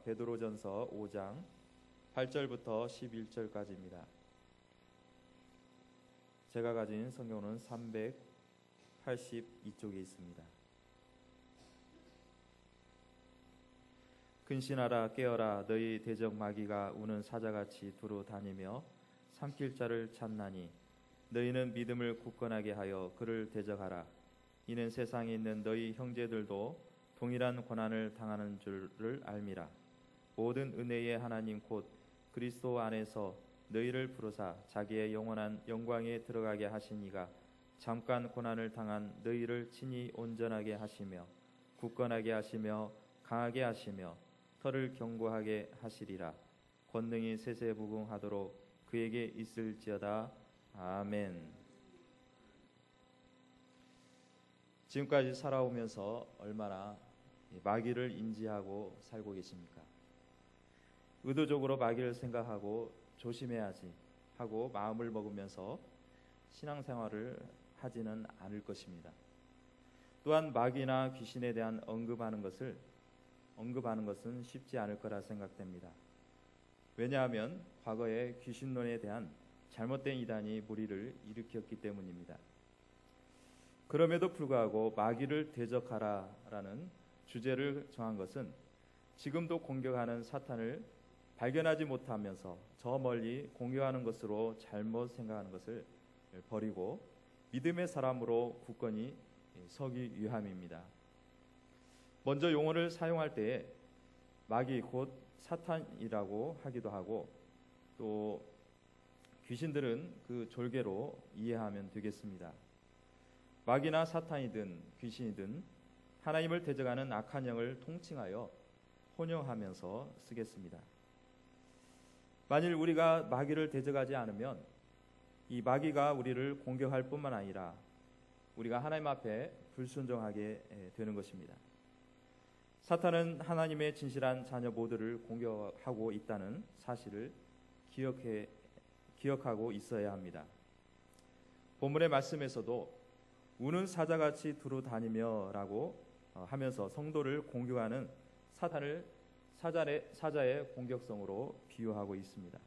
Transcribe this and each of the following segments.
베드로전서 5장 8절부터 11절까지입니다. 제가 가진 성경은 382쪽에 있습니다. 근신하라 깨어라 너희 대적 마귀가 우는 사자같이 두루 다니며 삼킬 자를 찾나니 너희는 믿음을 굳건하게 하여 그를 대적하라. 이는 세상에 있는 너희 형제들도 동일한 고난을 당하는 줄을 알미라. 모든 은혜의 하나님 곧 그리스도 안에서 너희를 부르사 자기의 영원한 영광에 들어가게 하신 이가 잠깐 고난을 당한 너희를 친히 온전하게 하시며 굳건하게 하시며 강하게 하시며 털을 견고하게 하시리라. 권능이 세세무궁하도록 그에게 있을지어다. 아멘. 지금까지 살아오면서 얼마나 마귀를 인지하고 살고 계십니까? 의도적으로 마귀를 생각하고 조심해야지 하고 마음을 먹으면서 신앙생활을 하지는 않을 것입니다. 또한 마귀나 귀신에 대한 언급하는 것은 쉽지 않을 거라 생각됩니다. 왜냐하면 과거에 귀신론에 대한 잘못된 이단이 무리를 일으켰기 때문입니다. 그럼에도 불구하고 마귀를 대적하라라는 주제를 정한 것은 지금도 공격하는 사탄을 발견하지 못하면서 저 멀리 공격하는 것으로 잘못 생각하는 것을 버리고 믿음의 사람으로 굳건히 서기 위함입니다. 먼저 용어를 사용할 때에 마귀 곧 사탄이라고 하기도 하고 또 귀신들은 그 졸개로 이해하면 되겠습니다. 마귀나 사탄이든 귀신이든 하나님을 대적하는 악한 영을 통칭하여 혼용하면서 쓰겠습니다. 만일 우리가 마귀를 대적하지 않으면 이 마귀가 우리를 공격할 뿐만 아니라 우리가 하나님 앞에 불순종하게 되는 것입니다. 사탄은 하나님의 진실한 자녀 모두를 공격하고 있다는 사실을 기억하고 있어야 합니다. 본문의 말씀에서도 우는 사자같이 두루 다니며 라고 하면서 성도를 공격하는 사탄을 사자의 공격성으로 비유하고 있습니다.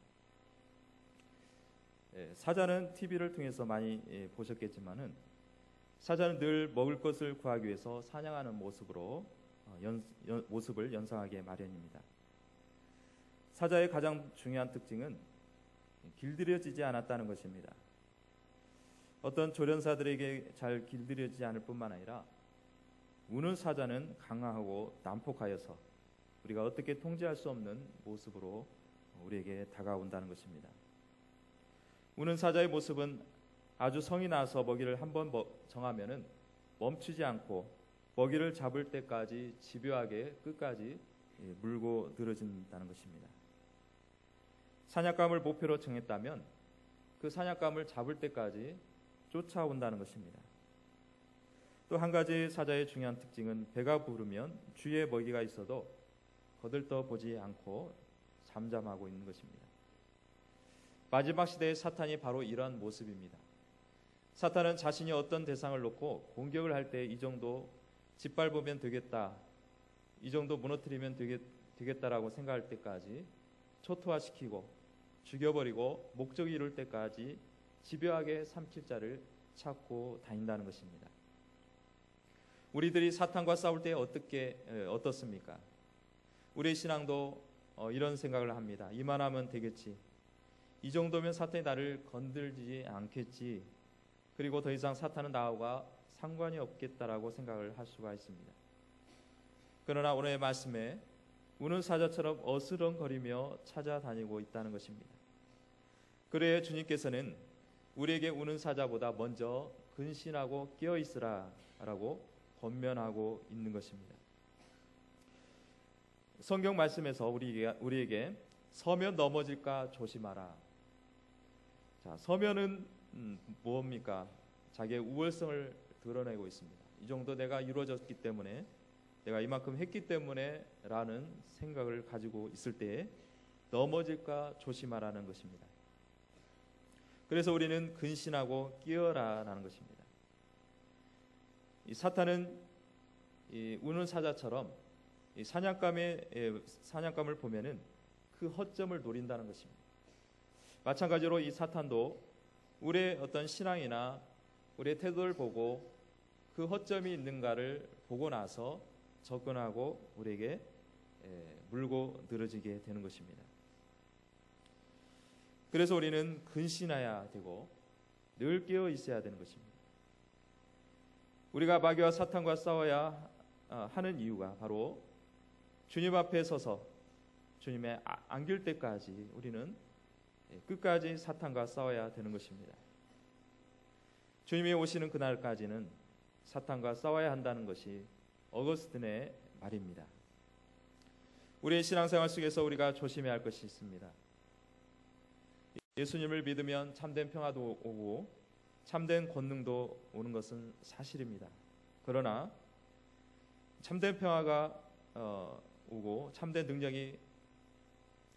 사자는 TV를 통해서 많이 보셨겠지만은 사자는 늘 먹을 것을 구하기 위해서 사냥하는 모습을 연상하게 마련입니다. 사자의 가장 중요한 특징은 길들여지지 않았다는 것입니다. 어떤 조련사들에게 잘 길들여지지 않을 뿐만 아니라 우는 사자는 강하고 난폭하여서 우리가 어떻게 통제할 수 없는 모습으로 우리에게 다가온다는 것입니다. 우는 사자의 모습은 아주 성이 나서 먹이를 한번 정하면은 멈추지 않고 먹이를 잡을 때까지 집요하게 끝까지 물고 늘어진다는 것입니다. 사냥감을 목표로 정했다면 그 사냥감을 잡을 때까지 쫓아온다는 것입니다. 또 한 가지 사자의 중요한 특징은 배가 부르면 주위에 먹이가 있어도 거들떠 보지 않고 잠잠하고 있는 것입니다. 마지막 시대의 사탄이 바로 이러한 모습입니다. 사탄은 자신이 어떤 대상을 놓고 공격을 할 때 이 정도 짓밟으면 되겠다, 이 정도 무너뜨리면 되겠다라고 생각할 때까지 초토화시키고 죽여버리고 목적이 이룰 때까지 집요하게 삼킬 자를 찾고 다닌다는 것입니다. 우리들이 사탄과 싸울 때 어떻습니까? 우리의 신앙도 이런 생각을 합니다. 이만하면 되겠지. 이 정도면 사탄이 나를 건들지 않겠지. 그리고 더 이상 사탄은 나와 상관이 없겠다라고 생각을 할 수가 있습니다. 그러나 오늘의 말씀에 우는 사자처럼 어스렁거리며 찾아다니고 있다는 것입니다. 그래야 주님께서는 우리에게 우는 사자보다 먼저 근신하고 깨어있으라 라고 권면하고 있는 것입니다. 성경 말씀에서 우리에게 서면 넘어질까 조심하라. 자, 서면은 뭡니까? 자기의 우월성을 드러내고 있습니다. 이 정도 내가 이루어졌기 때문에, 내가 이만큼 했기 때문에 라는 생각을 가지고 있을 때 넘어질까 조심하라는 것입니다. 그래서 우리는 근신하고 끼어라라는 것입니다. 이 사탄은 이 우는 사자처럼 이 사냥감을 보면은 그 허점을 노린다는 것입니다. 마찬가지로 이 사탄도 우리의 어떤 신앙이나 우리의 태도를 보고 그 허점이 있는가를 보고 나서 접근하고 우리에게 물고 늘어지게 되는 것입니다. 그래서 우리는 근신해야 되고 늘 깨어 있어야 되는 것입니다. 우리가 마귀와 사탄과 싸워야 하는 이유가 바로 주님 앞에 서서 주님의 안길 때까지 우리는 끝까지 사탄과 싸워야 되는 것입니다. 주님이 오시는 그날까지는 사탄과 싸워야 한다는 것이 어거스틴의 말입니다. 우리의 신앙생활 속에서 우리가 조심해야 할 것이 있습니다. 예수님을 믿으면 참된 평화도 오고 참된 권능도 오는 것은 사실입니다. 그러나 참된 평화가 오고 참된 능력이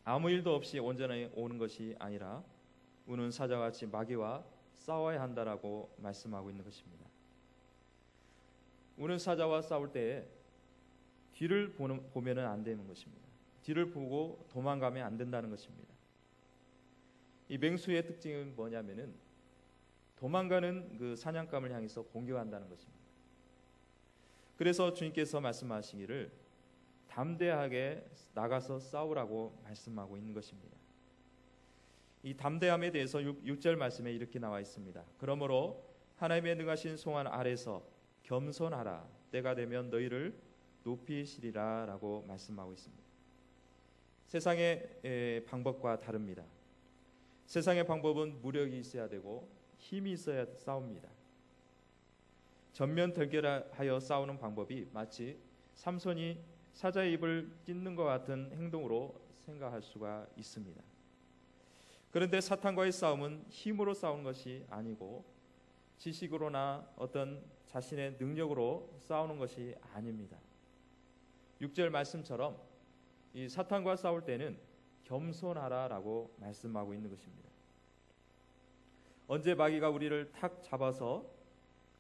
아무 일도 없이 온전히 오는 것이 아니라 우는 사자같이 마귀와 싸워야 한다라고 말씀하고 있는 것입니다. 우는 사자와 싸울 때에 뒤를 보면은 안 되는 것입니다. 뒤를 보고 도망가면 안 된다는 것입니다. 이 맹수의 특징은 뭐냐면은 도망가는 그 사냥감을 향해서 공격한다는 것입니다. 그래서 주님께서 말씀하시기를 담대하게 나가서 싸우라고 말씀하고 있는 것입니다. 이 담대함에 대해서 6절 말씀에 이렇게 나와 있습니다. 그러므로 하나님의 능하신 송환 아래서 겸손하라. 때가 되면 너희를 높이시리라 라고 말씀하고 있습니다. 세상의 방법과 다릅니다. 세상의 방법은 무력이 있어야 되고 힘이 있어야 싸웁니다. 전면 결결하여 싸우는 방법이 마치 삼손이 사자의 입을 찢는 것 같은 행동으로 생각할 수가 있습니다. 그런데 사탄과의 싸움은 힘으로 싸우는 것이 아니고 지식으로나 어떤 자신의 능력으로 싸우는 것이 아닙니다. 6절 말씀처럼 이 사탄과 싸울 때는 겸손하라라고 말씀하고 있는 것입니다. 언제 마귀가 우리를 탁 잡아서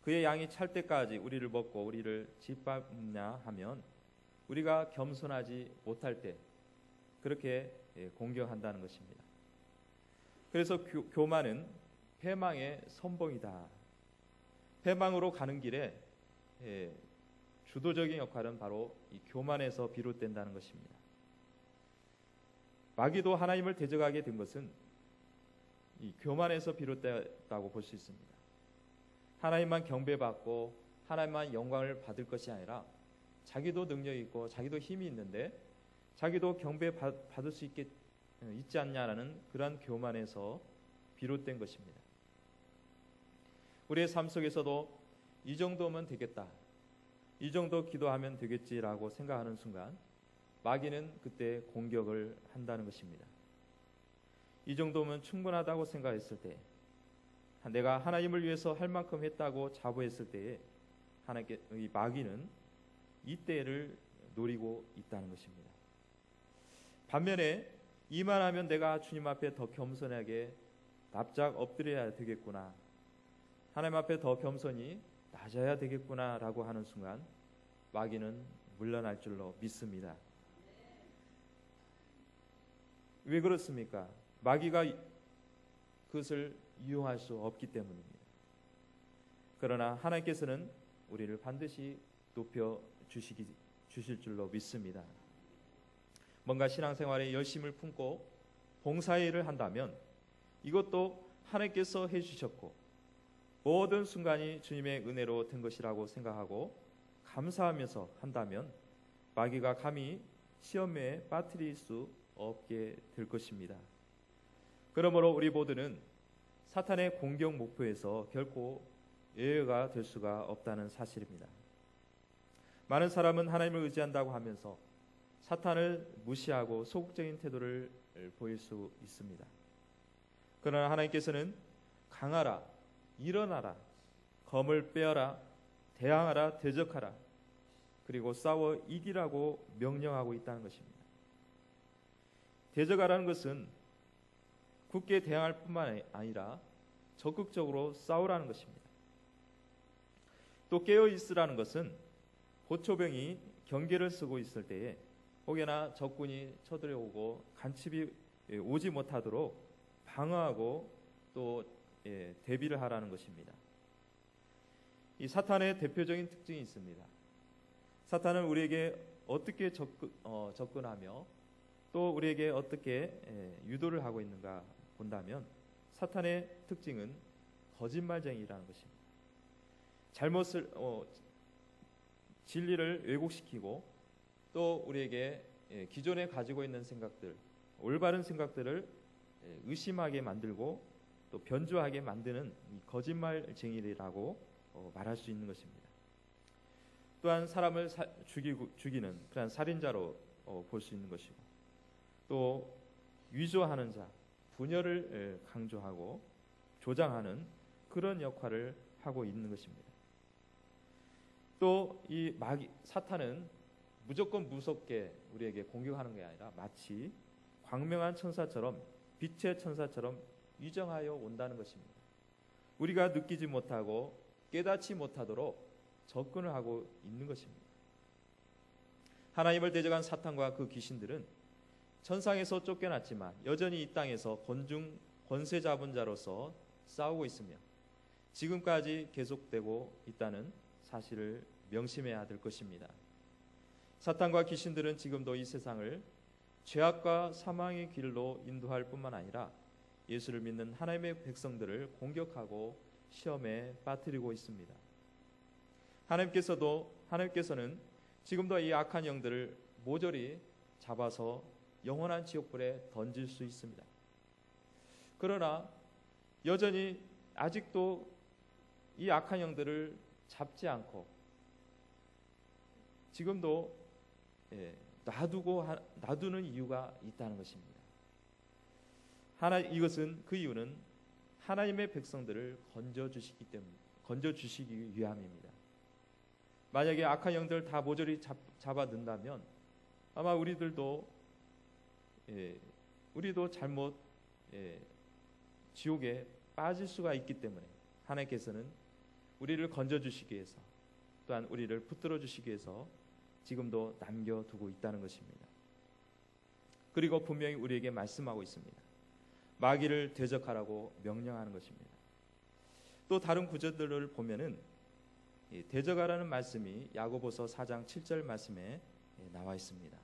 그의 양이 찰 때까지 우리를 먹고 우리를 짓밟냐 하면 우리가 겸손하지 못할 때 그렇게 공격한다는 것입니다. 그래서 교만은 패망의 선봉이다. 패망으로 가는 길에 주도적인 역할은 바로 이 교만에서 비롯된다는 것입니다. 마귀도 하나님을 대적하게 된 것은 이 교만에서 비롯됐다고 볼 수 있습니다. 하나님만 경배받고 하나님만 영광을 받을 것이 아니라 자기도 능력이 있고 자기도 힘이 있는데 자기도 경배받을 수 있지 않냐라는 그러한 교만에서 비롯된 것입니다. 우리의 삶 속에서도 이 정도면 되겠다, 이 정도 기도하면 되겠지라고 생각하는 순간 마귀는 그때 공격을 한다는 것입니다. 이 정도면 충분하다고 생각했을 때, 내가 하나님을 위해서 할 만큼 했다고 자부했을 때에 이 마귀는 이때를 노리고 있다는 것입니다. 반면에 이만하면 내가 주님 앞에 더 겸손하게 납작 엎드려야 되겠구나, 하나님 앞에 더 겸손히 낮아야 되겠구나라고 하는 순간 마귀는 물러날 줄로 믿습니다. 왜 그렇습니까? 마귀가 그것을 이용할 수 없기 때문입니다. 그러나 하나님께서는 우리를 반드시 높여 주실 줄로 믿습니다. 뭔가 신앙생활에 열심을 품고 봉사의 일을 한다면 이것도 하나님께서 해주셨고 모든 순간이 주님의 은혜로 된 것이라고 생각하고 감사하면서 한다면 마귀가 감히 시험에 빠뜨릴 수 없게 될 것입니다. 그러므로 우리 모두는 사탄의 공격 목표에서 결코 예외가 될 수가 없다는 사실입니다. 많은 사람은 하나님을 의지한다고 하면서 사탄을 무시하고 소극적인 태도를 보일 수 있습니다. 그러나 하나님께서는 강하라, 일어나라, 검을 빼어라, 대항하라, 대적하라, 그리고 싸워 이기라고 명령하고 있다는 것입니다. 대적하라는 것은 굳게 대항할 뿐만 아니라 적극적으로 싸우라는 것입니다. 또 깨어 있으라는 것은 호초병이 경계를 쓰고 있을 때에 혹여나 적군이 쳐들어오고 간첩이 오지 못하도록 방어하고 또 대비를 하라는 것입니다. 이 사탄의 대표적인 특징이 있습니다. 사탄은 우리에게 어떻게 접근하며 또 우리에게 어떻게 유도를 하고 있는가 본다면 사탄의 특징은 거짓말쟁이라는 것입니다. 진리를 왜곡시키고 또 우리에게 기존에 가지고 있는 생각들, 올바른 생각들을 의심하게 만들고 또 변조하게 만드는 이 거짓말쟁이라고 말할 수 있는 것입니다. 또한 사람을 죽이는 그런 살인자로 볼 수 있는 것이고 또 위조하는 자, 분열을 강조하고 조장하는 그런 역할을 하고 있는 것입니다. 또 이 사탄은 무조건 무섭게 우리에게 공격하는 게 아니라 마치 광명한 천사처럼 빛의 천사처럼 위정하여 온다는 것입니다. 우리가 느끼지 못하고 깨닫지 못하도록 접근을 하고 있는 것입니다. 하나님을 대적한 사탄과 그 귀신들은 천상에서 쫓겨났지만 여전히 이 땅에서 권세 잡은 자로서 싸우고 있으며 지금까지 계속되고 있다는 사실을 명심해야 될 것입니다. 사탄과 귀신들은 지금도 이 세상을 죄악과 사망의 길로 인도할 뿐만 아니라 예수를 믿는 하나님의 백성들을 공격하고 시험에 빠뜨리고 있습니다. 하나님께서는 지금도 이 악한 영들을 모조리 잡아서 영원한 지옥불에 던질 수 있습니다. 그러나 여전히 아직도 이 악한 영들을 잡지 않고 지금도 놔두는 이유가 있다는 것입니다. 그 이유는 하나님의 백성들을 건져주시기 위함입니다. 만약에 악한 영들 다 모조리 잡아든다면 아마 우리도 잘못 지옥에 빠질 수가 있기 때문에 하나님께서는 우리를 건져주시기 위해서 또한 우리를 붙들어 주시기 위해서 지금도 남겨두고 있다는 것입니다. 그리고 분명히 우리에게 말씀하고 있습니다. 마귀를 대적하라고 명령하는 것입니다. 또 다른 구절들을 보면은 대적하라는 말씀이 야고보서 4장 7절 말씀에 나와 있습니다.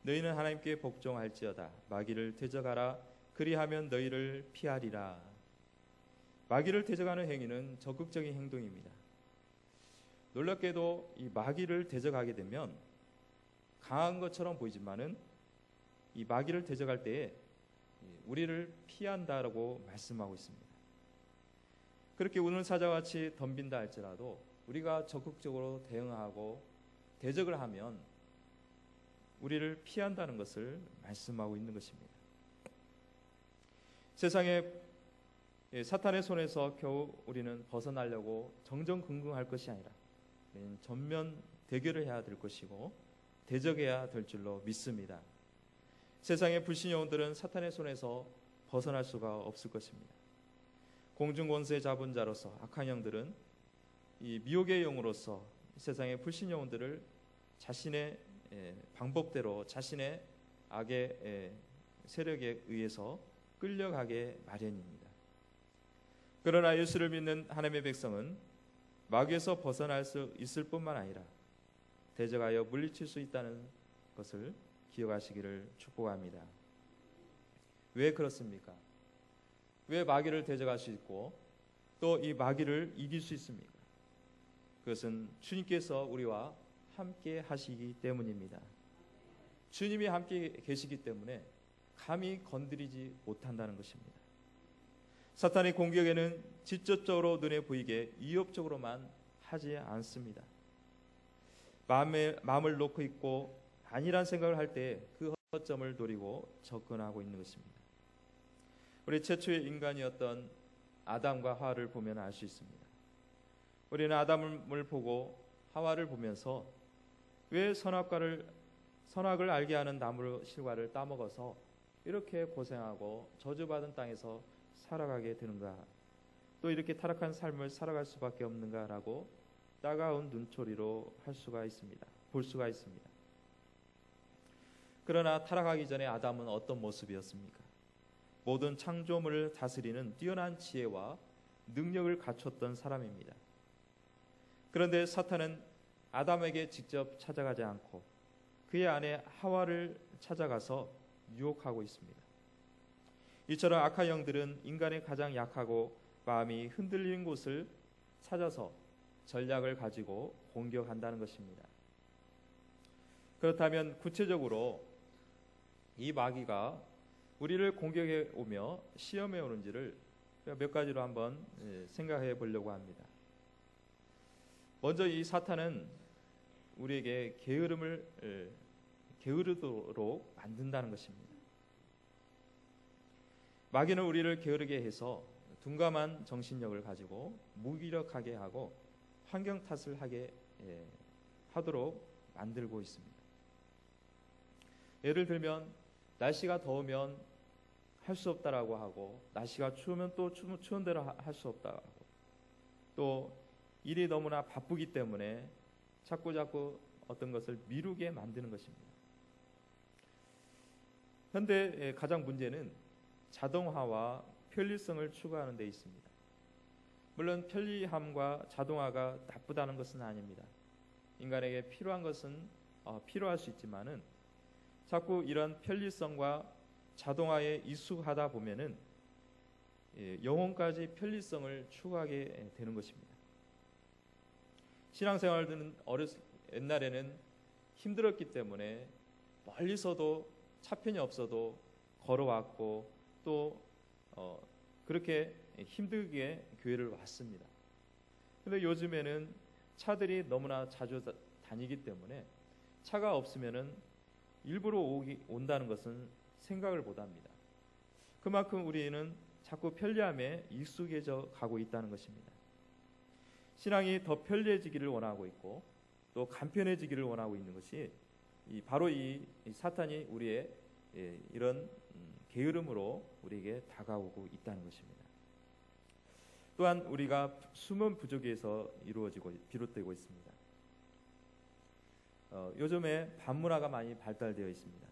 너희는 하나님께 복종할지어다 마귀를 대적하라 그리하면 너희를 피하리라. 마귀를 대적하는 행위는 적극적인 행동입니다. 놀랍게도 이 마귀를 대적하게 되면 강한 것처럼 보이지만은 이 마귀를 대적할 때에 우리를 피한다라고 말씀하고 있습니다. 그렇게 우는 사자와 같이 덤빈다 할지라도 우리가 적극적으로 대응하고 대적을 하면 우리를 피한다는 것을 말씀하고 있는 것입니다. 세상에 사탄의 손에서 겨우 우리는 벗어나려고 정정긍긍할 것이 아니라 전면 대결을 해야 될 것이고 대적해야 될 줄로 믿습니다. 세상의 불신 영혼들은 사탄의 손에서 벗어날 수가 없을 것입니다. 공중 권세 잡은 자로서 악한 영들은 이 미혹의 영으로서 세상의 불신 영혼들을 자신의 방법대로 자신의 악의 세력에 의해서 끌려가게 마련입니다. 그러나 예수를 믿는 하나님의 백성은 마귀에서 벗어날 수 있을 뿐만 아니라 대적하여 물리칠 수 있다는 것을 기억하시기를 축복합니다. 왜 그렇습니까? 왜 마귀를 대적할 수 있고 또 이 마귀를 이길 수 있습니까? 그것은 주님께서 우리와 함께 하시기 때문입니다. 주님이 함께 계시기 때문에 감히 건드리지 못한다는 것입니다. 사탄의 공격에는 직접적으로 눈에 보이게 위협적으로만 하지 않습니다. 마음을 놓고 있고 아니란 생각을 할 때 그 허점을 노리고 접근하고 있는 것입니다. 우리 최초의 인간이었던 아담과 하와를 보면 알 수 있습니다. 우리는 아담을 보고 하와를 보면서 왜 선악을 알게 하는 나무 실과를 따먹어서 이렇게 고생하고 저주받은 땅에서 살아가게 되는가, 또 이렇게 타락한 삶을 살아갈 수밖에 없는가라고 따가운 눈초리로 할 수가 있습니다. 볼 수가 있습니다. 그러나 타락하기 전에 아담은 어떤 모습이었습니까? 모든 창조물을 다스리는 뛰어난 지혜와 능력을 갖췄던 사람입니다. 그런데 사탄은 아담에게 직접 찾아가지 않고 그의 아내 하와를 찾아가서 유혹하고 있습니다. 이처럼 악한 영들은 인간의 가장 약하고 마음이 흔들리는 곳을 찾아서 전략을 가지고 공격한다는 것입니다. 그렇다면 구체적으로 이 마귀가 우리를 공격해 오며 시험해 오는지를 몇 가지로 한번 생각해 보려고 합니다. 먼저 이 사탄은 우리에게 게으르도록 만든다는 것입니다. 마귀는 우리를 게으르게 해서 둔감한 정신력을 가지고 무기력하게 하고 환경 탓을 하도록 만들고 있습니다. 예를 들면 날씨가 더우면 할 수 없다라고 하고, 날씨가 추우면 또 추운 대로 할 수 없다고 하고, 또 일이 너무나 바쁘기 때문에 자꾸 어떤 것을 미루게 만드는 것입니다. 현대 가장 문제는 자동화와 편리성을 추구하는 데 있습니다. 물론 편리함과 자동화가 나쁘다는 것은 아닙니다. 인간에게 필요한 것은 필요할 수 있지만은 자꾸 이런 편리성과 자동화에 익숙하다 보면은 영혼까지 편리성을 추구하게 되는 것입니다. 신앙생활은 옛날에는 힘들었기 때문에 멀리서도 차편이 없어도 걸어왔고 또 그렇게 힘들게 교회를 왔습니다. 그런데 요즘에는 차들이 너무나 자주 다니기 때문에 차가 없으면은 일부러 온다는 것은 생각을 못합니다. 그만큼 우리는 자꾸 편리함에 익숙해져 가고 있다는 것입니다. 신앙이 더 편리해지기를 원하고 있고 또 간편해지기를 원하고 있는 것이 바로 이 사탄이 우리의 이런 게으름으로 우리에게 다가오고 있다는 것입니다. 또한 우리가 숨은 부족에서 비롯되고 있습니다. 요즘에 밤문화가 많이 발달되어 있습니다.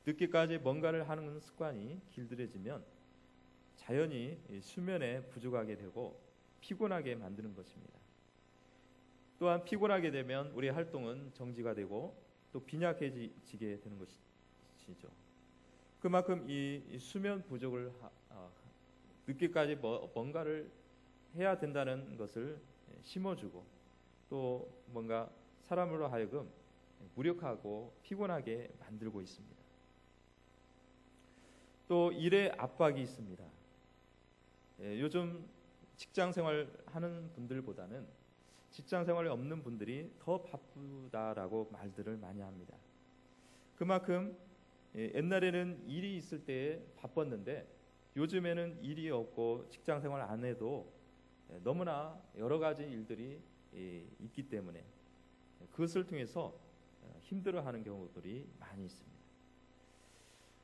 늦게까지 뭔가를 하는 습관이 길들여지면 자연히 수면에 부족하게 되고 피곤하게 만드는 것입니다. 또한 피곤하게 되면 우리의 활동은 정지가 되고 또 빈약해지게 되는 것이죠. 그만큼 이 수면 부족을 늦게까지 뭔가를 해야 된다는 것을 심어주고 또 뭔가 사람으로 하여금 무력하고 피곤하게 만들고 있습니다. 또 일의 압박이 있습니다. 요즘 직장생활 하는 분들보다는 직장생활이 없는 분들이 더 바쁘다라고 말들을 많이 합니다. 그만큼 옛날에는 일이 있을 때 바빴는데 요즘에는 일이 없고 직장생활 안 해도 너무나 여러 가지 일들이 있기 때문에 그것을 통해서 힘들어하는 경우들이 많이 있습니다.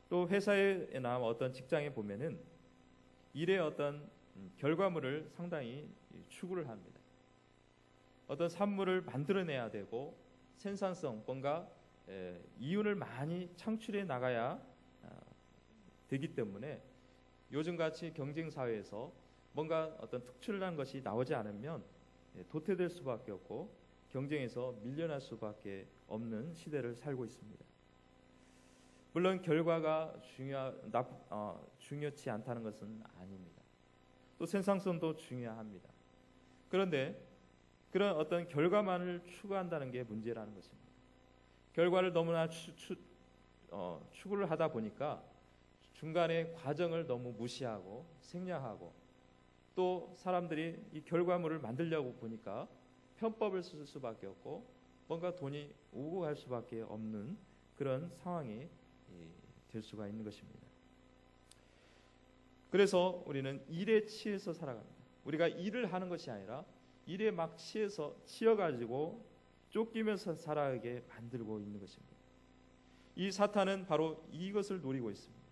또 회사에나 어떤 직장에 보면은 일의 어떤 결과물을 상당히 추구를 합니다. 어떤 산물을 만들어내야 되고 생산성, 뭔가 이윤을 많이 창출해 나가야 되기 때문에 요즘같이 경쟁사회에서 뭔가 어떤 특출난 것이 나오지 않으면 도태될 수밖에 없고 경쟁에서 밀려날 수밖에 없는 시대를 살고 있습니다. 물론 결과가 중요치 않다는 것은 아닙니다. 또 생산성도 중요합니다. 그런데 그런 어떤 결과만을 추구한다는 게 문제라는 것입니다. 결과를 너무나 추구를 하다 보니까 중간에 과정을 너무 무시하고 생략하고 또 사람들이 이 결과물을 만들려고 보니까 편법을 쓸 수밖에 없고 뭔가 돈이 오고 갈 수밖에 없는 그런 상황이 될 수가 있는 것입니다. 그래서 우리는 일에 치여서 살아갑니다. 우리가 일을 하는 것이 아니라 일에 막 치여가지고 쫓기면서 살아가게 만들고 있는 것입니다. 이 사탄은 바로 이것을 노리고 있습니다.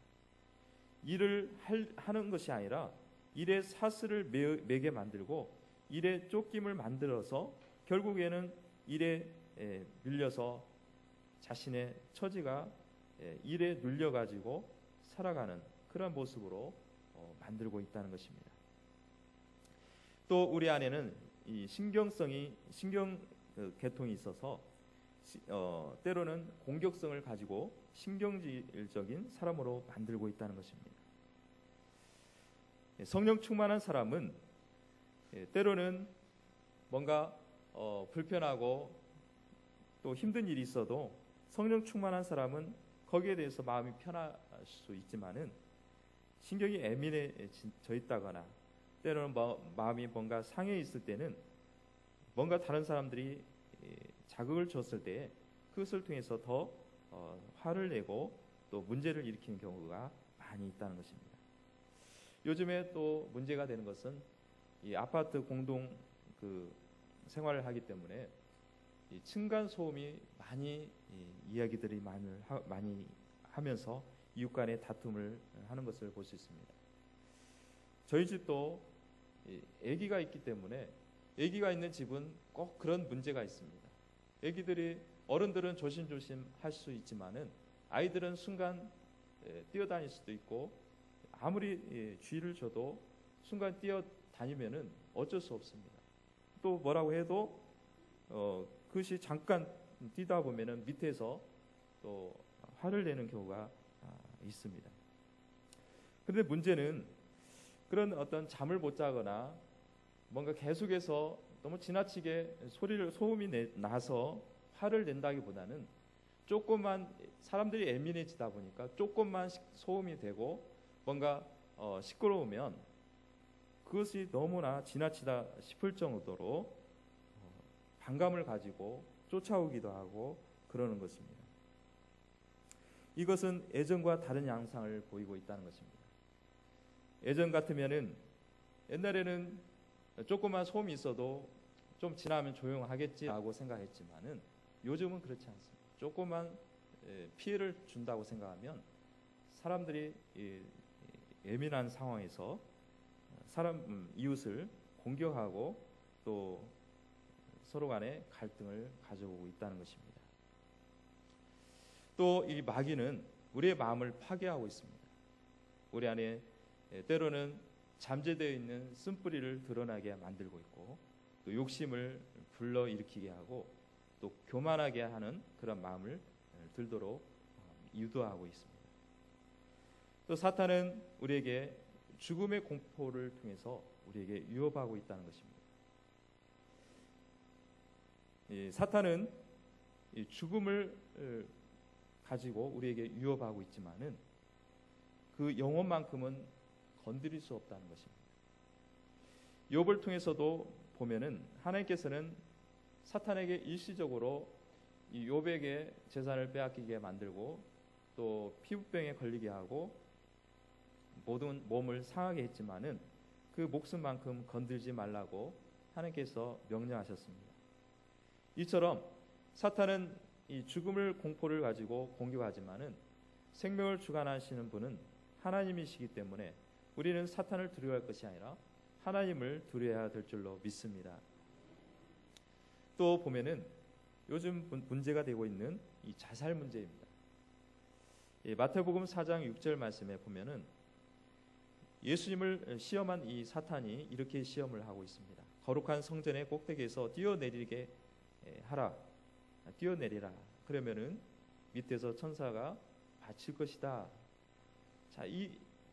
일을 하는 것이 아니라 일에 사슬을 매게 만들고 일에 쫓김을 만들어서 결국에는 일에 밀려서 자신의 처지가 일에 눌려가지고 살아가는 그런 모습으로 만들고 있다는 것입니다. 또 우리 안에는 이 신경 계통이 있어서 때로는 공격성을 가지고 신경질적인 사람으로 만들고 있다는 것입니다. 성령 충만한 사람은 때로는 뭔가 불편하고 또 힘든 일이 있어도 성령 충만한 사람은 거기에 대해서 마음이 편할 수 있지만은 신경이 예민해져 있다거나 때로는 마음이 뭔가 상해 있을 때는 뭔가 다른 사람들이 자극을 줬을 때 그것을 통해서 더 화를 내고 또 문제를 일으키는 경우가 많이 있다는 것입니다. 요즘에 또 문제가 되는 것은 이 아파트 공동 생활을 하기 때문에 이 층간 소음이 많이 이야기들이 많이 하면서 이웃 간의 다툼을 하는 것을 볼 수 있습니다. 저희 집도 아기가 있기 때문에 아기가 있는 집은 꼭 그런 문제가 있습니다. 아기들이 어른들은 조심조심 할 수 있지만은 아이들은 순간 뛰어다닐 수도 있고 아무리 주의를 줘도 순간 뛰어다니면은 어쩔 수 없습니다. 또 뭐라고 해도 그것이 잠깐 뛰다 보면은 밑에서 또 화를 내는 경우가 있습니다. 그런데 문제는 그런 어떤 잠을 못 자거나 뭔가 계속해서 너무 지나치게 소음이 나서 화를 낸다기보다는 조금만 사람들이 예민해지다 보니까 조금만 소음이 되고 뭔가 시끄러우면 그것이 너무나 지나치다 싶을 정도로 반감을 가지고 쫓아오기도 하고 그러는 것입니다. 이것은 예전과 다른 양상을 보이고 있다는 것입니다. 예전 같으면은 옛날에는 조그만 소음이 있어도 좀 지나면 조용하겠지라고 생각했지만은 요즘은 그렇지 않습니다. 조그만 피해를 준다고 생각하면 사람들이 예민한 상황에서 이웃을 공격하고 또 서로 간에 갈등을 가져오고 있다는 것입니다. 또 이 마귀는 우리의 마음을 파괴하고 있습니다. 우리 안에 때로는 잠재되어 있는 쓴뿌리를 드러나게 만들고 있고 또 욕심을 불러일으키게 하고 또 교만하게 하는 그런 마음을 들도록 유도하고 있습니다. 또 사탄은 우리에게 죽음의 공포를 통해서 우리에게 위협하고 있다는 것입니다. 사탄은 죽음을 가지고 우리에게 위협하고 있지만은 그 영혼만큼은 건드릴 수 없다는 것입니다. 욥을 통해서도 보면은 하나님께서는 사탄에게 일시적으로 이 욥에게 재산을 빼앗기게 만들고 또 피부병에 걸리게 하고 모든 몸을 상하게 했지만은 그 목숨만큼 건들지 말라고 하나님께서 명령하셨습니다. 이처럼 사탄은 이 죽음을 공포를 가지고 공격하지만은 생명을 주관하시는 분은 하나님이시기 때문에 우리는 사탄을 두려워할 것이 아니라 하나님을 두려워해야 될 줄로 믿습니다. 또 보면은 요즘 문제가 되고 있는 이 자살 문제입니다. 마태복음 4장 6절 말씀에 보면은 예수님을 시험한 이 사탄이 이렇게 시험을 하고 있습니다. 거룩한 성전의 꼭대기에서 뛰어내리게 하라. 뛰어내리라. 그러면은 밑에서 천사가 바칠 것이다. 자,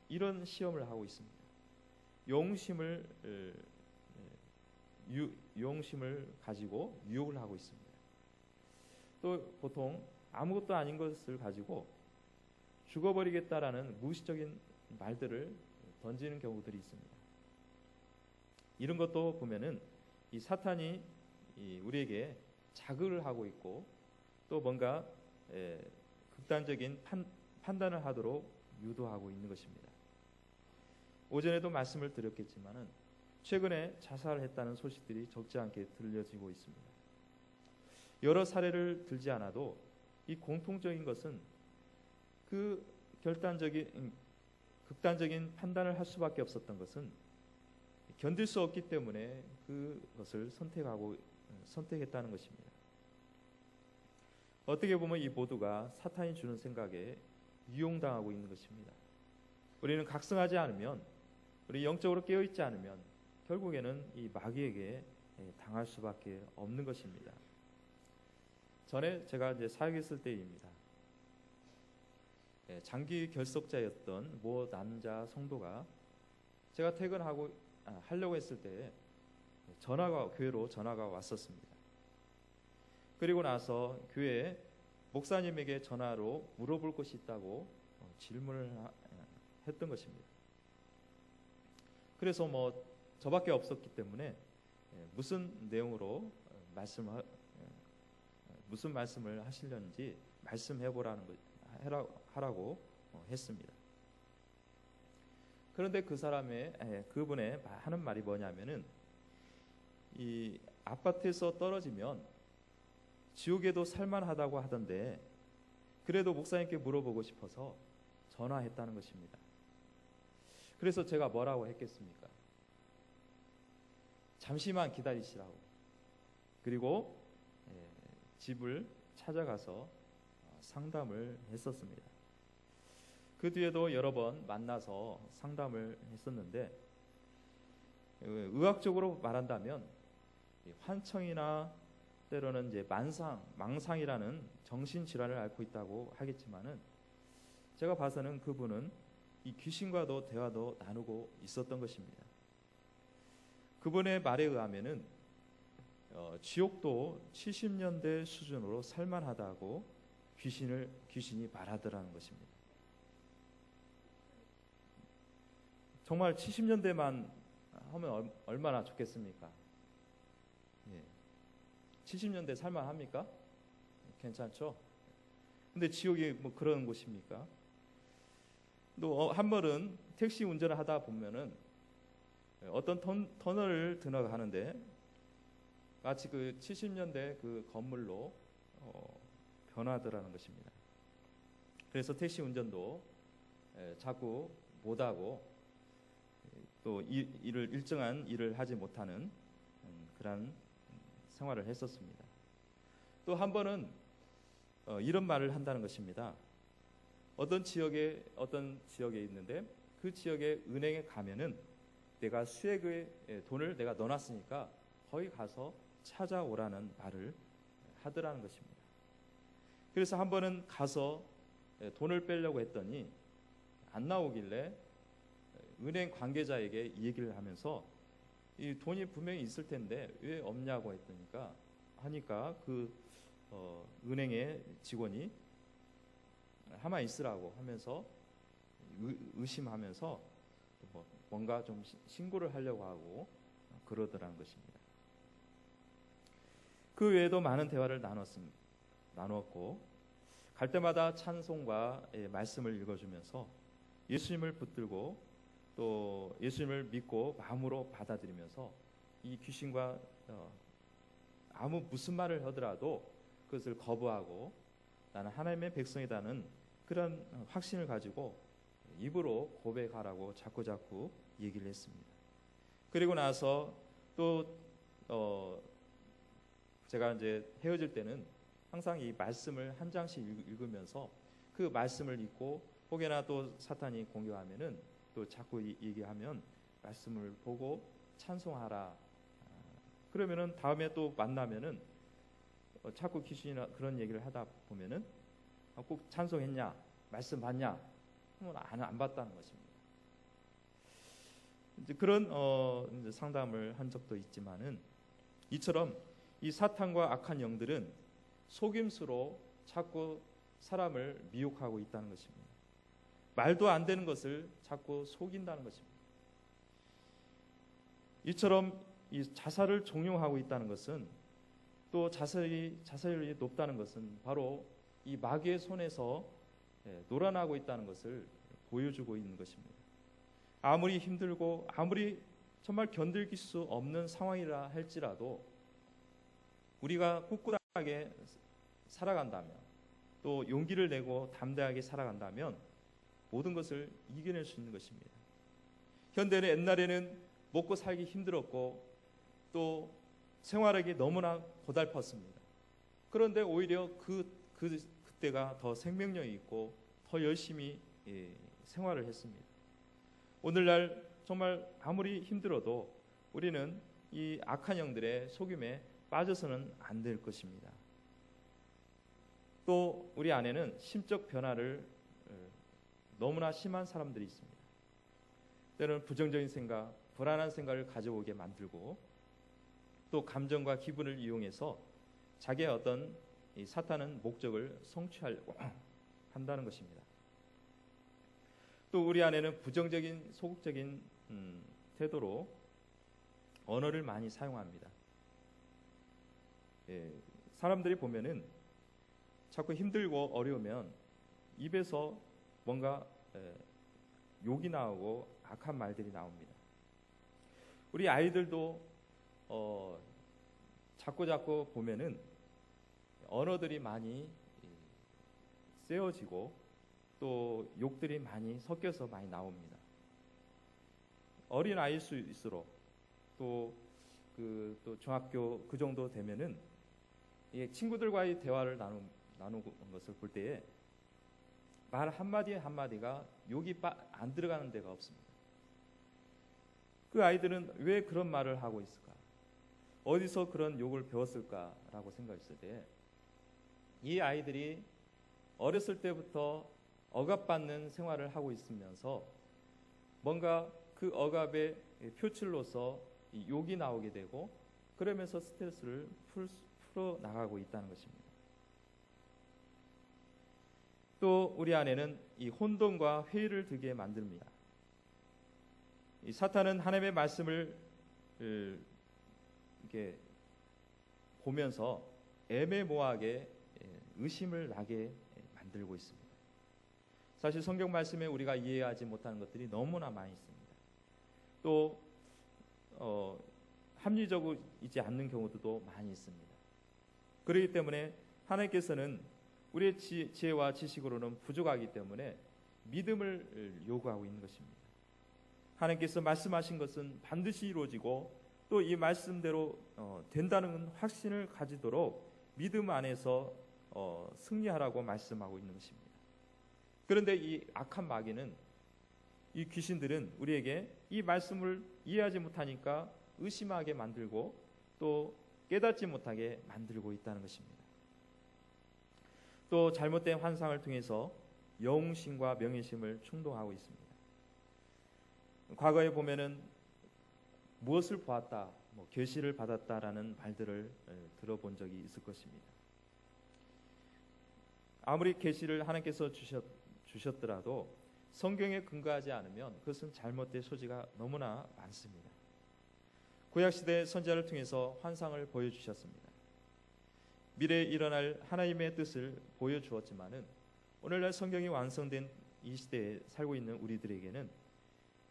이런 시험을 하고 있습니다. 용심을 가지고 유혹을 하고 있습니다. 또 보통 아무것도 아닌 것을 가지고 죽어버리겠다라는 무의식적인 말들을 던지는 경우들이 있습니다. 이런 것도 보면은 이 사탄이 우리에게 자극을 하고 있고 또 뭔가 극단적인 판단을 하도록 유도하고 있는 것입니다. 오전에도 말씀을 드렸겠지만은 최근에 자살했다는 소식들이 적지 않게 들려지고 있습니다. 여러 사례를 들지 않아도 이 공통적인 것은 그 극단적인 판단을 할 수밖에 없었던 것은 견딜 수 없기 때문에 그것을 선택했다는 것입니다. 어떻게 보면 이 모두가 사탄이 주는 생각에 이용당하고 있는 것입니다. 우리는 각성하지 않으면, 우리 영적으로 깨어있지 않으면 결국에는 이 마귀에게 당할 수밖에 없는 것입니다. 전에 제가 이제 사역했을 때입니다. 장기 결석자였던 모 남자 성도가 제가 하려고 했을 때 교회로 전화가 왔었습니다. 그리고 나서 교회 목사님에게 전화로 물어볼 것이 있다고 질문을 했던 것입니다. 그래서 저밖에 없었기 때문에 무슨 내용으로 무슨 말씀을 하시려는지 하라고 했습니다. 그런데 그분의 하는 말이 뭐냐면은, 이 아파트에서 떨어지면 지옥에도 살만하다고 하던데 그래도 목사님께 물어보고 싶어서 전화했다는 것입니다. 그래서 제가 뭐라고 했겠습니까? 잠시만 기다리시라고. 그리고 집을 찾아가서 상담을 했었습니다. 그 뒤에도 여러 번 만나서 상담을 했었는데, 의학적으로 말한다면 환청이나 때로는 이제 망상이라는 정신질환을 앓고 있다고 하겠지만은, 제가 봐서는 그분은 이 귀신과도 대화도 나누고 있었던 것입니다. 그분의 말에 의하면은 지옥도 70년대 수준으로 살만하다고 귀신이 말하더라는 것입니다. 정말 70년대만 하면 얼마나 좋겠습니까? 70년대 살만합니까? 괜찮죠? 근데 지옥이 그런 곳입니까? 또 한 번은 택시 운전을 하다 보면은 어떤 터널을 지나가는데 마치 그 70년대 그 건물로 변하더라는 것입니다. 그래서 택시 운전도 자꾸 못하고 또 일정한 일을 하지 못하는 그런 생활을 했었습니다. 또 한 번은 이런 말을 한다는 것입니다. 어떤 지역에 있는데 그 지역의 은행에 가면은 내가 수액의 돈을 내가 넣어놨으니까 거기 가서 찾아오라는 말을 하더라는 것입니다. 그래서 한 번은 가서 돈을 빼려고 했더니 안 나오길래 은행 관계자에게 얘기를 하면서 이 돈이 분명히 있을 텐데 왜 없냐고 하니까 그 은행의 직원이 가만히 있으라고 하면서 의심하면서 뭔가 좀 신고를 하려고 하고 그러더라는 것입니다. 그 외에도 많은 대화를 나누었고 갈 때마다 찬송과 말씀을 읽어주면서 예수님을 붙들고 또 예수님을 믿고 마음으로 받아들이면서 이 귀신과 무슨 말을 하더라도 그것을 거부하고 나는 하나님의 백성이라는 그런 확신을 가지고 입으로 고백하라고 자꾸 얘기를 했습니다. 그리고 나서 또 제가 이제 헤어질 때는 항상 이 말씀을 한 장씩 읽으면서 그 말씀을 읽고 혹여나 또 사탄이 공격하면은 또 자꾸 얘기하면 말씀을 보고 찬송하라. 그러면은 다음에 또 만나면은 자꾸 귀신이나 그런 얘기를 하다 보면은 꼭 찬송했냐, 말씀 봤냐, 그러면 안 봤다는 것입니다. 이제 그런 이제 상담을 한 적도 있지만은 이처럼 이 사탄과 악한 영들은 속임수로 자꾸 사람을 미혹하고 있다는 것입니다. 말도 안 되는 것을 자꾸 속인다는 것입니다. 이처럼 이 자살을 종용하고 있다는 것은 또 자살률이 높다는 것은 바로 이 마귀의 손에서 놀아나고 있다는 것을 보여주고 있는 것입니다. 아무리 힘들고 아무리 정말 견딜 수 없는 상황이라 할지라도 우리가 꿋꿋하게 살아간다면 또 용기를 내고 담대하게 살아간다면 모든 것을 이겨낼 수 있는 것입니다. 현대는 옛날에는 먹고 살기 힘들었고 또 생활하기 너무나 고달팠습니다. 그런데 오히려 그 그때가 더 생명력이 있고 더 열심히 생활을 했습니다. 오늘날 정말 아무리 힘들어도 우리는 이 악한 영들의 속임에 빠져서는 안 될 것입니다. 또 우리 안에는 심적 변화를 너무나 심한 사람들이 있습니다. 때로는 부정적인 생각, 불안한 생각을 가져오게 만들고 또 감정과 기분을 이용해서 자기의 어떤 이 사탄은 목적을 성취하려고 한다는 것입니다. 또 우리 안에는 부정적인 소극적인 태도로 언어를 많이 사용합니다. 사람들이 보면은 자꾸 힘들고 어려우면 입에서 뭔가 욕이 나오고 악한 말들이 나옵니다. 우리 아이들도 자꾸 보면은 언어들이 많이 세어지고 또 욕들이 많이 섞여서 많이 나옵니다. 어린 아이일 수있도록 또 중학교 그 정도 되면은 친구들과의 대화를 나누는 것을 볼 때에 말 한마디 한마디가 욕이 안 들어가는 데가 없습니다. 그 아이들은 왜 그런 말을 하고 있을까? 어디서 그런 욕을 배웠을까라고 생각했을 때 이 아이들이 어렸을 때부터 억압받는 생활을 하고 있으면서 뭔가 그 억압의 표출로서 욕이 나오게 되고 그러면서 스트레스를 풀어 나가고 있다는 것입니다. 또 우리 안에는 이 혼돈과 회의를 들게 만듭니다. 이 사탄은 하나님의 말씀을 이렇게 보면서 애매모호하게 의심을 나게 만들고 있습니다. 사실 성경 말씀에 우리가 이해하지 못하는 것들이 너무나 많이 있습니다. 또 합리적이지 않는 경우도 많이 있습니다. 그렇기 때문에 하나님께서는 우리의 지혜와 지식으로는 부족하기 때문에 믿음을 요구하고 있는 것입니다. 하나님께서 말씀하신 것은 반드시 이루어지고 또 이 말씀대로 된다는 확신을 가지도록 믿음 안에서 승리하라고 말씀하고 있는 것입니다. 그런데 이 악한 마귀는 이 귀신들은 우리에게 이 말씀을 이해하지 못하니까 의심하게 만들고 또 깨닫지 못하게 만들고 있다는 것입니다. 또 잘못된 환상을 통해서 영웅심과 명예심을 충동하고 있습니다. 과거에 보면은 무엇을 보았다, 계시를 받았다라는 말들을 들어본 적이 있을 것입니다. 아무리 계시를 하나님께서 주셨더라도 성경에 근거하지 않으면 그것은 잘못된 소지가 너무나 많습니다. 구약시대 선지자를 통해서 환상을 보여주셨습니다. 미래에 일어날 하나님의 뜻을 보여주었지만은 오늘날 성경이 완성된 이 시대에 살고 있는 우리들에게는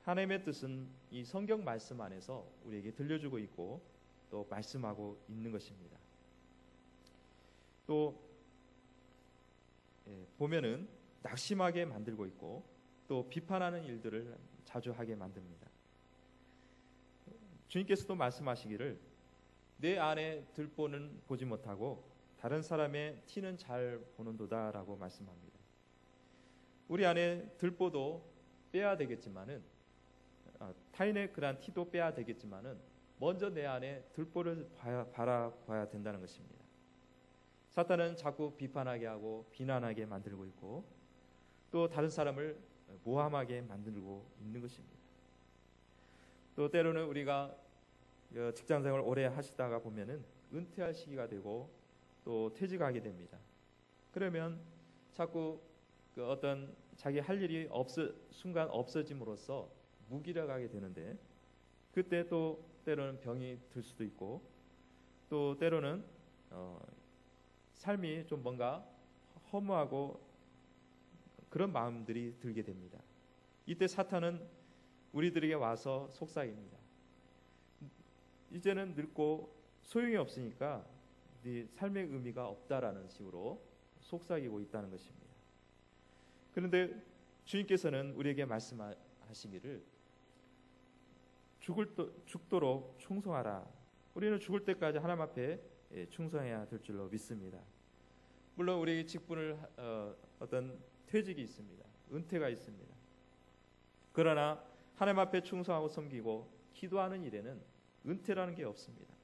하나님의 뜻은 이 성경 말씀 안에서 우리에게 들려주고 있고 또 말씀하고 있는 것입니다. 또 보면은 낙심하게 만들고 있고 또 비판하는 일들을 자주 하게 만듭니다. 주님께서도 말씀하시기를 내 안에 들보는 보지 못하고 다른 사람의 티는 잘 보는도다라고 말씀합니다. 우리 안에 들보도 빼야 되겠지만은 타인의 그러한 티도 빼야 되겠지만은 먼저 내 안에 들보를 바라봐야 된다는 것입니다. 사탄은 자꾸 비판하게 하고 비난하게 만들고 있고 또 다른 사람을 모함하게 만들고 있는 것입니다. 또 때로는 우리가 직장생활을 오래 하시다가 보면은 은퇴할 시기가 되고 또 퇴직하게 됩니다. 그러면 자꾸 어떤 자기 할 일이 순간 없어짐으로써 무기력하게 되는데 그때 또 때로는 병이 들 수도 있고 또 때로는 삶이 좀 뭔가 허무하고 그런 마음들이 들게 됩니다. 이때 사탄은 우리들에게 와서 속삭입니다. 이제는 늙고 소용이 없으니까 네 삶의 의미가 없다라는 식으로 속삭이고 있다는 것입니다. 그런데 주님께서는 우리에게 말씀하시기를 죽도록 충성하라. 우리는 죽을 때까지 하나님 앞에 충성해야 될 줄로 믿습니다. 물론 우리 직분을 어떤 퇴직이 있습니다. 은퇴가 있습니다. 그러나 하나님 앞에 충성하고 섬기고 기도하는 일에는 은퇴라는 게 없습니다.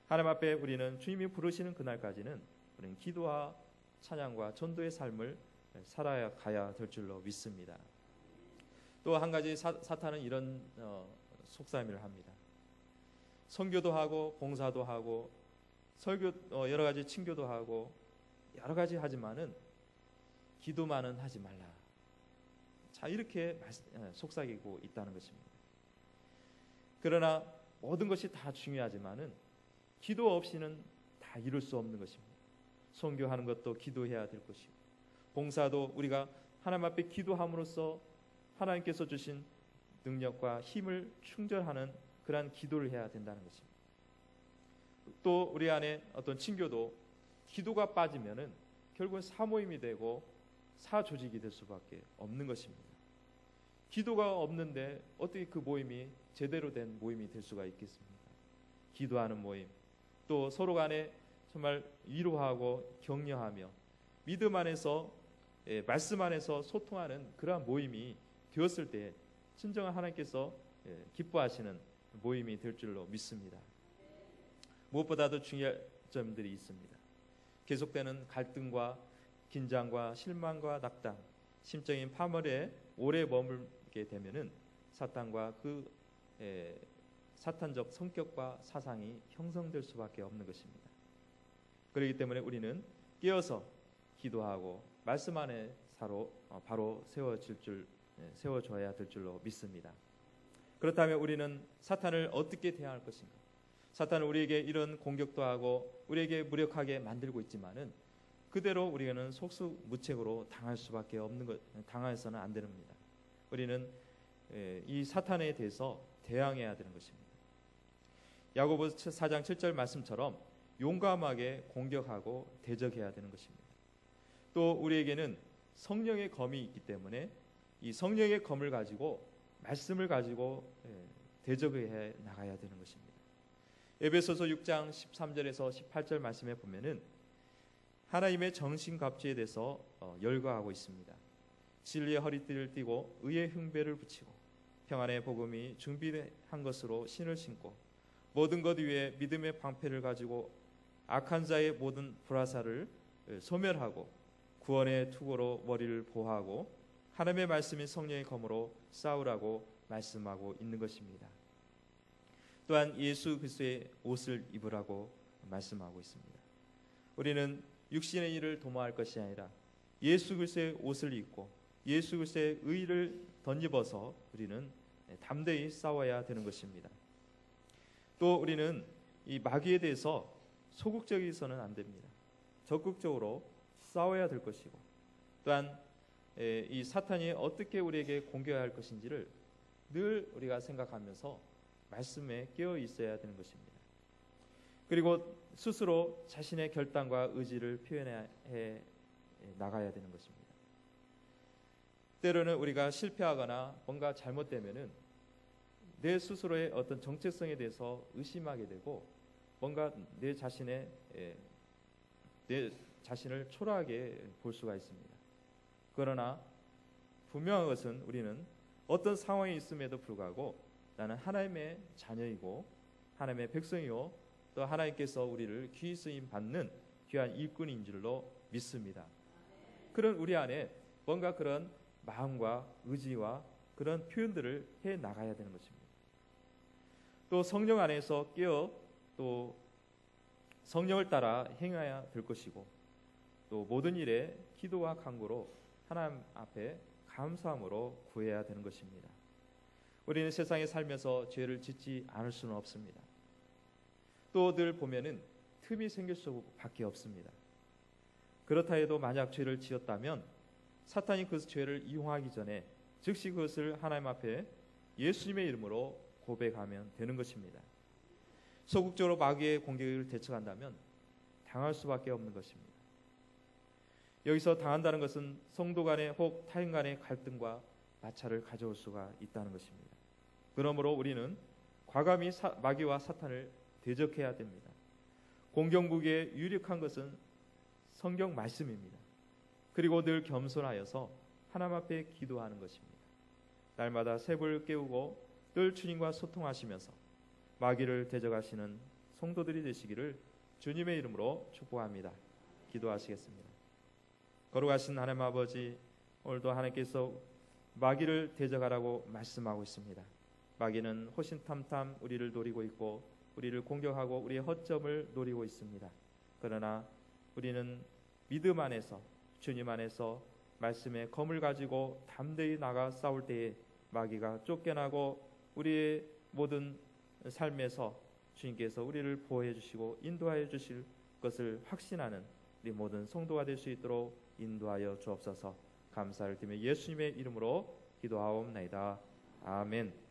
하나님 앞에 우리는 주님이 부르시는 그날까지는 우리는 기도와 찬양과 전도의 삶을 살아야 가야 될 줄로 믿습니다. 또 한 가지 사탄은 이런 속삭임을 합니다. 선교도 하고 봉사도 하고 설교 여러 가지 친교도 하고 여러 가지 하지만은 기도만은 하지 말라. 자, 이렇게 속삭이고 있다는 것입니다. 그러나 모든 것이 다 중요하지만은 기도 없이는 다 이룰 수 없는 것입니다. 선교하는 것도 기도해야 될 것이고 봉사도 우리가 하나님 앞에 기도함으로써 하나님께서 주신 능력과 힘을 충전하는 그러한 기도를 해야 된다는 것입니다. 또 우리 안에 어떤 친교도 기도가 빠지면은 결국은 사모임이 되고 사조직이 될 수밖에 없는 것입니다. 기도가 없는데 어떻게 그 모임이 제대로 된 모임이 될 수가 있겠습니까? 기도하는 모임, 또 서로 간에 정말 위로하고 격려하며 믿음 안에서 말씀 안에서 소통하는 그러한 모임이 되었을 때 진정한 하나님께서 기뻐하시는 모임이 될 줄로 믿습니다. 무엇보다도 중요한 점들이 있습니다. 계속되는 갈등과 긴장과 실망과 낙담, 심적인 파멸에 오래 머물게 되면은 사탄과 그 사탄적 성격과 사상이 형성될 수밖에 없는 것입니다. 그렇기 때문에 우리는 깨어서 기도하고 말씀 안에 바로 세워줘야 될 줄로 믿습니다. 그렇다면 우리는 사탄을 어떻게 대항할 것인가? 사탄은 우리에게 이런 공격도 하고 우리에게 무력하게 만들고 있지만은 그대로 우리는 속수무책으로 당할 수밖에 없는 것, 당해서는 안 되는 겁니다. 우리는 이 사탄에 대해서 대항해야 되는 것입니다. 야고보서 4장 7절 말씀처럼 용감하게 공격하고 대적해야 되는 것입니다. 또 우리에게는 성령의 검이 있기 때문에 이 성령의 검을 가지고 말씀을 가지고 대적해 나가야 되는 것입니다. 에베소서 6장 13절에서 18절 말씀에 보면은 하나님의 정신갑주에 대해서 열거하고 있습니다. 진리의 허리띠를 띠고 의의 흉배를 붙이고 평안의 복음이 준비한 것으로 신을 신고 모든 것 위에 믿음의 방패를 가지고 악한 자의 모든 불화살을 소멸하고 구원의 투구로 머리를 보호하고 하나님의 말씀인 성령의 검으로 싸우라고 말씀하고 있는 것입니다. 또한 예수 그리스도의 옷을 입으라고 말씀하고 있습니다. 우리는 육신의 일을 도모할 것이 아니라 예수 그리스도의 옷을 입고 예수 그리스도의 의를 덧입어서 우리는 담대히 싸워야 되는 것입니다. 또 우리는 이 마귀에 대해서 소극적이서는 안 됩니다. 적극적으로 싸워야 될 것이고 또한 이 사탄이 어떻게 우리에게 공격할 것인지를 늘 우리가 생각하면서 말씀에 깨어 있어야 되는 것입니다. 그리고 스스로 자신의 결단과 의지를 표현해 나가야 되는 것입니다. 때로는 우리가 실패하거나 뭔가 잘못되면은 내 스스로의 어떤 정체성에 대해서 의심하게 되고 뭔가 내 자신을 초라하게 볼 수가 있습니다. 그러나 분명한 것은 우리는 어떤 상황이 있음에도 불구하고 나는 하나님의 자녀이고 하나님의 백성이요 또 하나님께서 우리를 귀히 쓰임 받는 귀한 일꾼인 줄로 믿습니다. 그런 우리 안에 뭔가 그런 마음과 의지와 그런 표현들을 해 나가야 되는 것입니다. 또 성령 안에서 깨어 또 성령을 따라 행해야 될 것이고 또 모든 일에 기도와 간구로 하나님 앞에 감사함으로 구해야 되는 것입니다. 우리는 세상에 살면서 죄를 짓지 않을 수는 없습니다. 또 늘 보면은 틈이 생길 수밖에 없습니다. 그렇다 해도 만약 죄를 지었다면 사탄이 그 죄를 이용하기 전에 즉시 그것을 하나님 앞에 예수님의 이름으로 고백하면 되는 것입니다. 소극적으로 마귀의 공격을 대처한다면 당할 수밖에 없는 것입니다. 여기서 당한다는 것은 성도 간의 혹 타인 간의 갈등과 마찰을 가져올 수가 있다는 것입니다. 그러므로 우리는 과감히 마귀와 사탄을 대적해야 됩니다. 공격 무기에 유력한 것은 성경 말씀입니다. 그리고 늘 겸손하여서 하나님 앞에 기도하는 것입니다. 날마다 새벽을 깨우고 늘 주님과 소통하시면서 마귀를 대적하시는 성도들이 되시기를 주님의 이름으로 축복합니다. 기도하시겠습니다. 거룩하신 하나님 아버지, 오늘도 하나님께서 마귀를 대적하라고 말씀하고 있습니다. 마귀는 호신탐탐 우리를 노리고 있고 우리를 공격하고 우리의 허점을 노리고 있습니다. 그러나 우리는 믿음 안에서, 주님 안에서 말씀의 검을 가지고 담대히 나가 싸울 때에 마귀가 쫓겨나고 우리의 모든 삶에서 주님께서 우리를 보호해 주시고 인도하여 주실 것을 확신하는 우리 모든 성도가 될 수 있도록 인도하여 주옵소서. 감사를 드리며 예수님의 이름으로 기도하옵나이다. 아멘.